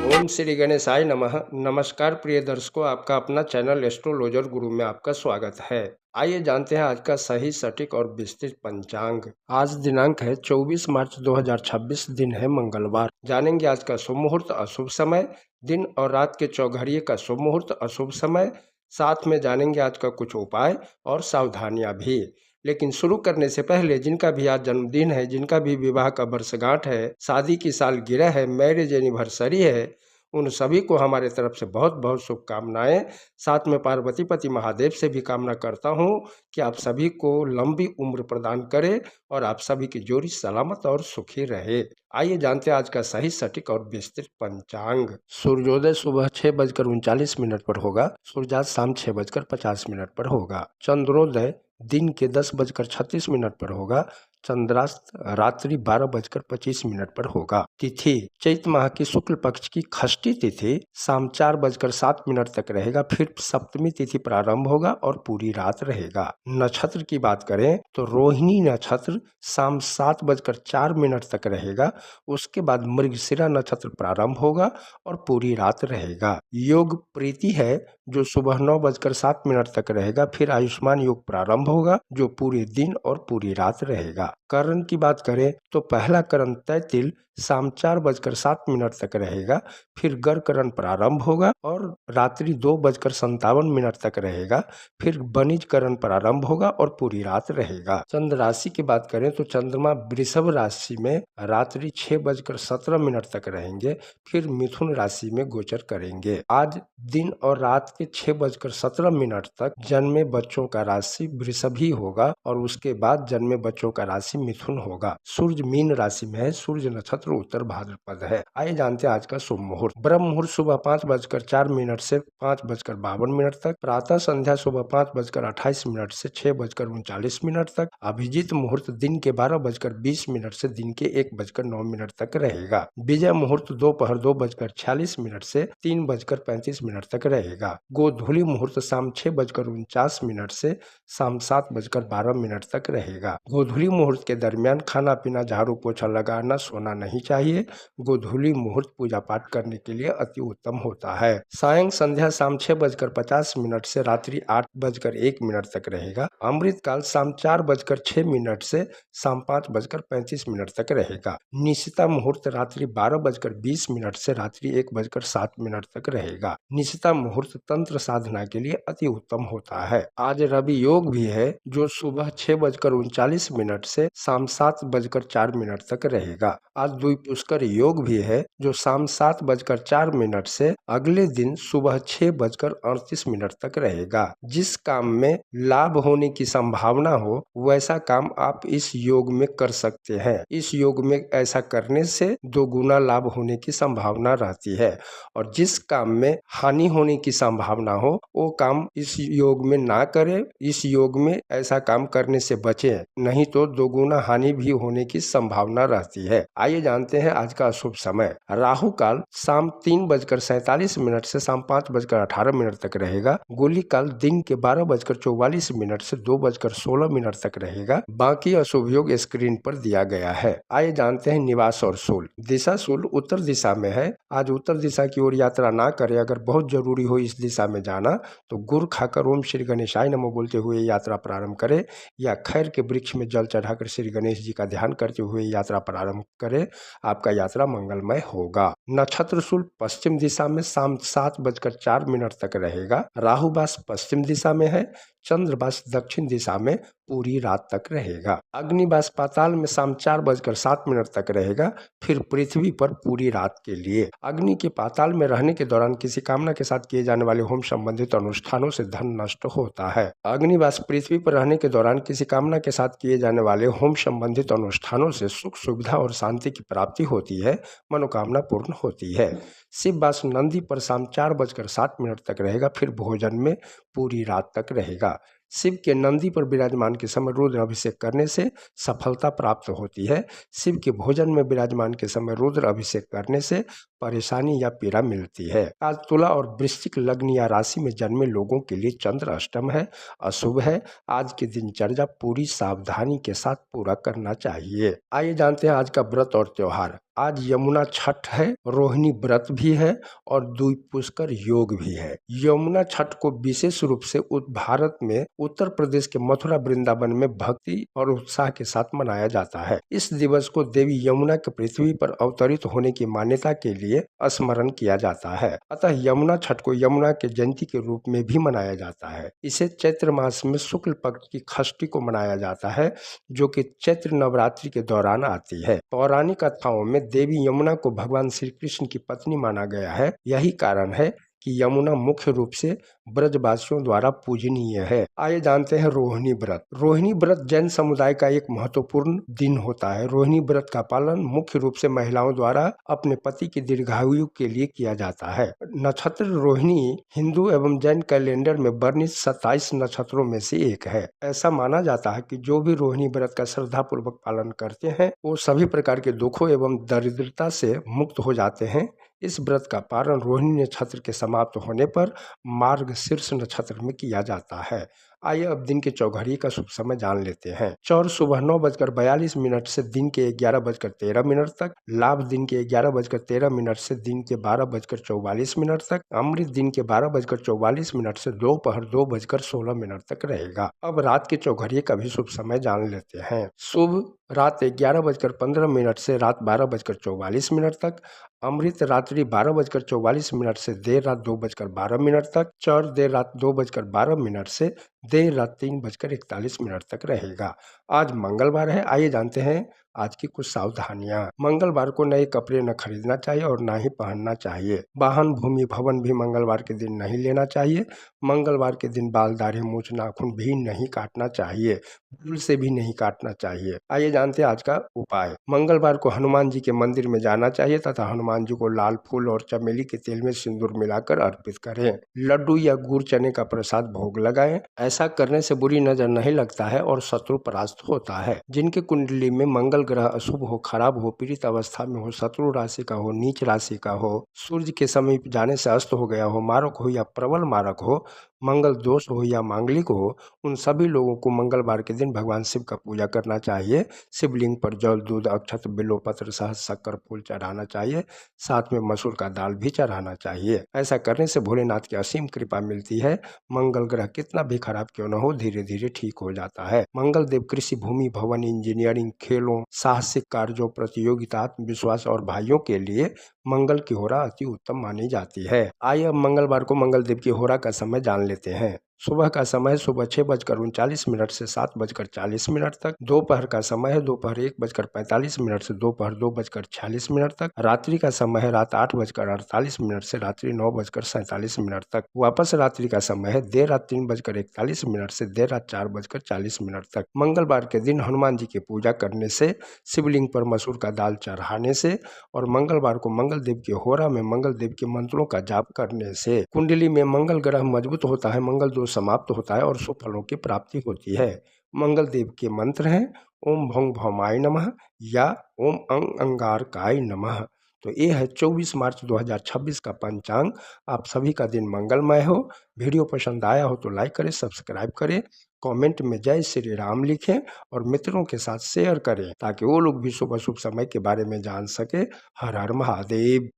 ओम श्री गणेशाय नमः। नमस्कार प्रिय दर्शकों, आपका अपना चैनल एस्ट्रोलॉजर गुरु में आपका स्वागत है। आइए जानते हैं आज का सही, सटीक और विस्तृत पंचांग। आज दिनांक है 24 मार्च 2026, दिन है मंगलवार। जानेंगे आज का शुभ मुहूर्त, अशुभ समय, दिन और रात के चौघड़िए का शुभ मुहूर्त, अशुभ समय। साथ में जानेंगे आज का कुछ उपाय और सावधानियां भी। लेकिन शुरू करने से पहले जिनका भी आज जन्मदिन है, जिनका भी विवाह का वर्षगांठ है, शादी की सालगिरह है, मैरिज एनिवर्सरी है, उन सभी को हमारे तरफ से बहुत बहुत शुभकामनाएं। साथ में पार्वती पति महादेव से भी कामना करता हूं कि आप सभी को लंबी उम्र प्रदान करे और आप सभी की जोड़ी सलामत और सुखी रहे। आइए जानते हैं आज का सही, सटीक और विस्तृत पंचांग। सूर्योदय सुबह 6:39 पर होगा। सूर्यास्त शाम 6:50 पर होगा। चंद्रोदय दिन के 10:36 पर होगा। चंद्रास्त रात्रि 12:25 पर होगा। तिथि चैत माह की शुक्ल पक्ष की षष्ठी तिथि शाम 4:07 तक रहेगा। फिर सप्तमी तिथि प्रारंभ होगा और पूरी रात रहेगा। नक्षत्र की बात करें तो रोहिणी नक्षत्र शाम 7:04 तक रहेगा। उसके बाद मृगशिरा नक्षत्र प्रारंभ होगा और पूरी रात रहेगा। योग प्रीति है जो सुबह 9:07 तक रहेगा। फिर आयुष्मान योग प्रारंभ होगा जो पूरे दिन और पूरी रात रहेगा। करण की बात करें तो पहला करण तैतिल शाम 4:07 तक रहेगा। फिर गर करण प्रारंभ होगा और रात्रि 2:57 तक रहेगा। फिर बनिज करण प्रारंभ होगा और पूरी रात रहेगा। चंद्र राशि की बात करें तो चंद्रमा वृषभ राशि में रात्रि 6:17 तक रहेंगे। फिर मिथुन राशि में गोचर करेंगे। आज दिन और रात के 6:17 तक जन्मे बच्चों का राशि वृषभ ही होगा और उसके बाद जन्मे बच्चों का राशि मिथुन होगा। सूर्य मीन राशि में है। सूर्य नक्षत्र उत्तर भाद्रपद है। आइए जानते हैं आज का शुभ मुहूर्त। ब्रह्म मुहूर्त सुबह 5:04 से 5:52 तक। प्रातः संध्या सुबह 5:28 से 6:39 तक। अभिजीत मुहूर्त दिन के 12:20 से दिन के 1:09 तक रहेगा। विजय मुहूर्त दोपहर 2:46 से 3:35 तक रहेगा। गोधूली मुहूर्त शाम 6:49 से शाम 7:12 तक रहेगा। गोधूली मुहूर्त के दरमियान खाना पीना, झाड़ू पोछा लगाना, सोना नहीं चाहिए। गोधूली मुहूर्त पूजा पाठ करने के लिए अति उत्तम होता है। सायं संध्या शाम 6:50 से रात्रि 8:01 तक रहेगा। अमृत काल शाम 4:06 से शाम 5:35 तक रहेगा। निशिता मुहूर्त रात्रि 12:20 से रात्रि 1:07 तक रहेगा। निशिता मुहूर्त तंत्र साधना के लिए अति उत्तम होता है। आज रवि योग भी है जो सुबह 6:39 से शाम 7:04 तक रहेगा। आज द्विपुष्कर योग भी है जो शाम 7:04 से अगले दिन सुबह 6:38 तक रहेगा। जिस काम में लाभ होने की संभावना हो वैसा काम आप इस योग में कर सकते हैं। इस योग में ऐसा करने से 2 गुना लाभ होने की संभावना रहती है और जिस काम में हानि होने की संभावना हो वो काम इस योग में ना करें। इस योग में ऐसा काम करने से बचें, नहीं तो 2 गुना हानि भी होने की संभावना रहती है। आइए जानते हैं आज का शुभ समय। राहु काल शाम 3:47 से शाम 5:18 तक रहेगा। गोली काल दिन के 12:44 से 2:16 तक रहेगा। बाकी अशुभ योग स्क्रीन पर दिया गया है। आइए जानते हैं निवास और शूल। दिशा शूल उत्तर दिशा में है। आज उत्तर दिशा की ओर यात्रा ना करें। अगर बहुत जरूरी हो इस दिशा में जाना तो गुड़ खाकर ओम श्री गणेशाय नमः बोलते हुए यात्रा प्रारंभ करें या खैर के वृक्ष में जल चढ़ाकर श्री गणेश जी का ध्यान करते हुए यात्रा प्रारंभ करें। आपका यात्रा मंगलमय होगा। नक्षत्र शूल पश्चिम दिशा में शाम 7:04 तक रहेगा। राहुवास पश्चिम दिशा में है। चंद्रवास दक्षिण दिशा में पूरी रात तक रहेगा। अग्निवास पाताल में शाम 4:07 तक रहेगा। फिर पृथ्वी पर पूरी रात के लिए। अग्नि के पाताल में रहने के दौरान किसी कामना के साथ किए जाने वाले होम संबंधित अनुष्ठानों से धन नष्ट होता है। अग्निवास पृथ्वी पर रहने के दौरान किसी कामना के साथ किए जाने वाले होम संबंधित अनुष्ठानों से सुख सुविधा और शांति की प्राप्ति होती है, मनोकामना पूर्ण होती है। शिववास नंदी पर शाम 4:07 तक रहेगा। फिर भोजन में पूरी रात तक रहेगा। शिव के नंदी पर विराजमान के समय रुद्र अभिषेक करने से सफलता प्राप्त होती है। शिव के भोजन में विराजमान के समय रुद्र अभिषेक करने से परेशानी या पीड़ा मिलती है। आज तुला और वृश्चिक लग्न या राशि में जन्मे लोगों के लिए चंद्र अष्टम है, अशुभ है। आज की दिनचर्या पूरी सावधानी के साथ पूरा करना चाहिए। आइए जानते हैं आज का व्रत और त्योहार। आज यमुना छठ है, रोहिणी व्रत भी है और द्विज पुष्कर योग भी है। यमुना छठ को विशेष रूप से भारत में उत्तर प्रदेश के मथुरा वृंदावन में भक्ति और उत्साह के साथ मनाया जाता है। इस दिवस को देवी यमुना के पृथ्वी पर अवतरित होने की मान्यता के लिए स्मरण किया जाता है। अतः यमुना छठ को यमुना के जयंती के रूप में भी मनाया जाता है। इसे चैत्र मास में शुक्ल पक्ष की षष्ठी को मनाया जाता है, जो कि चैत्र नवरात्रि के दौरान आती है। पौराणिक कथाओं में देवी यमुना को भगवान श्री कृष्ण की पत्नी माना गया है। यही कारण है कि यमुना मुख्य रूप से ब्रजवासियों द्वारा पूजनीय है। आइए जानते हैं रोहिणी व्रत। रोहिणी व्रत जैन समुदाय का एक महत्वपूर्ण दिन होता है। रोहिणी व्रत का पालन मुख्य रूप से महिलाओं द्वारा अपने पति की दीर्घायु के लिए किया जाता है। नक्षत्र रोहिणी हिंदू एवं जैन कैलेंडर में वर्णित 27 नक्षत्रों में से एक है। ऐसा माना जाता है कि जो भी रोहिणी व्रत का श्रद्धा पूर्वक पालन करते हैं वो सभी प्रकार के दुखों एवं दरिद्रता से मुक्त हो जाते हैं। इस व्रत का पारण रोहिणी नक्षत्र के समाप्त होने पर मार्गशीर्ष नक्षत्र में किया जाता है। आइए अब दिन के चौघड़ी का शुभ समय जान लेते हैं। चौर सुबह 9:42 से दिन के 11:13 तक, लाभ दिन के 11:13 से दिन के 12:44 तक, अमृत दिन के 12:44 से दोपहर 2:16 तक रहेगा। अब रात के चौघड़ी का भी शुभ समय जान लेते हैं। शुभ रात 11:15 से रात 12:44 तक, अमृत रात्रि 12:44 से देर रात 2:12 तक, चौर देर रात 2:12 से देर रात 3:41 तक रहेगा। आज मंगलवार है। आइए जानते हैं आज की कुछ सावधानियां। मंगलवार को नए कपड़े न खरीदना चाहिए और ना ही पहनना चाहिए। वाहन, भूमि, भवन भी मंगलवार के दिन नहीं लेना चाहिए। मंगलवार के दिन बाल, दाढ़ी, मूछ, नाखून भी नहीं काटना चाहिए। भूल से भी नहीं काटना चाहिए। आइए जानते हैं आज का उपाय। मंगलवार को हनुमान जी के मंदिर में जाना चाहिए तथा हनुमान जी को लाल फूल और चमेली के तेल में सिंदूर मिलाकर अर्पित करें। लड्डू या गुड़ चने का प्रसाद भोग लगाएं। ऐसा करने से बुरी नजर नहीं लगता है और शत्रु परास्त होता है। जिनकी कुंडली में मंगल ग्रह अशुभ हो, खराब हो, पीड़ित अवस्था में हो, शत्रु राशि का हो, नीच राशि का हो, सूर्य के समीप जाने से अस्त हो गया हो, मारक हो या प्रबल मारक हो, मंगल दोष हो या मांगलिक हो, उन सभी लोगों को मंगलवार के दिन भगवान शिव का पूजा करना चाहिए। शिवलिंग पर जल, दूध, अक्षत, बिल्वपत्र, सहज, शक्कर, फूल चढ़ाना चाहिए। साथ में मसूर का दाल भी चढ़ाना चाहिए। ऐसा करने से भोलेनाथ की असीम कृपा मिलती है। मंगल ग्रह कितना भी खराब क्यों न हो, धीरे धीरे ठीक हो जाता है। मंगल देव कृषि, भूमि, भवन, इंजीनियरिंग, खेलों, साहसिक कार्यों, प्रतियोगिता, आत्मविश्वास और भाइयों के लिए मंगल की होरा अति उत्तम मानी जाती है। आइए अब मंगलवार को मंगल देव की होरा का समय जान लेते हैं। सुबह का समय सुबह 6:39 से 7:40 तक, दोपहर का समय है दोपहर 1:45 से दोपहर 2:46 तक, रात्रि का समय है रात 8:48 से रात्रि 9:47 तक, वापस रात्रि का समय है देर रात 3:41 से देर रात 4:40 तक। मंगलवार के दिन हनुमान जी की पूजा करने से, शिवलिंग पर मसूर का दाल चढ़ाने से और मंगलवार को मंगल देव की होरा में मंगल देव के मंत्रों का जाप करने से कुंडली में मंगल ग्रह मजबूत होता है, मंगल दोष समाप्त होता है और शुभ फलों की प्राप्ति होती है। मंगल देव के मंत्र हैं ओम भंग भौमाय नमः या ओम अंग अंगारकाय नमः। तो ये है 24 मार्च 2026 का पंचांग। आप सभी का दिन मंगलमय हो। वीडियो पसंद आया हो तो लाइक करें, सब्सक्राइब करें, कमेंट में जय श्री राम लिखें और मित्रों के साथ शेयर करें ताकि वो लोग भी शुभ अशुभ समय के बारे में जान सके। हर हर महादेव।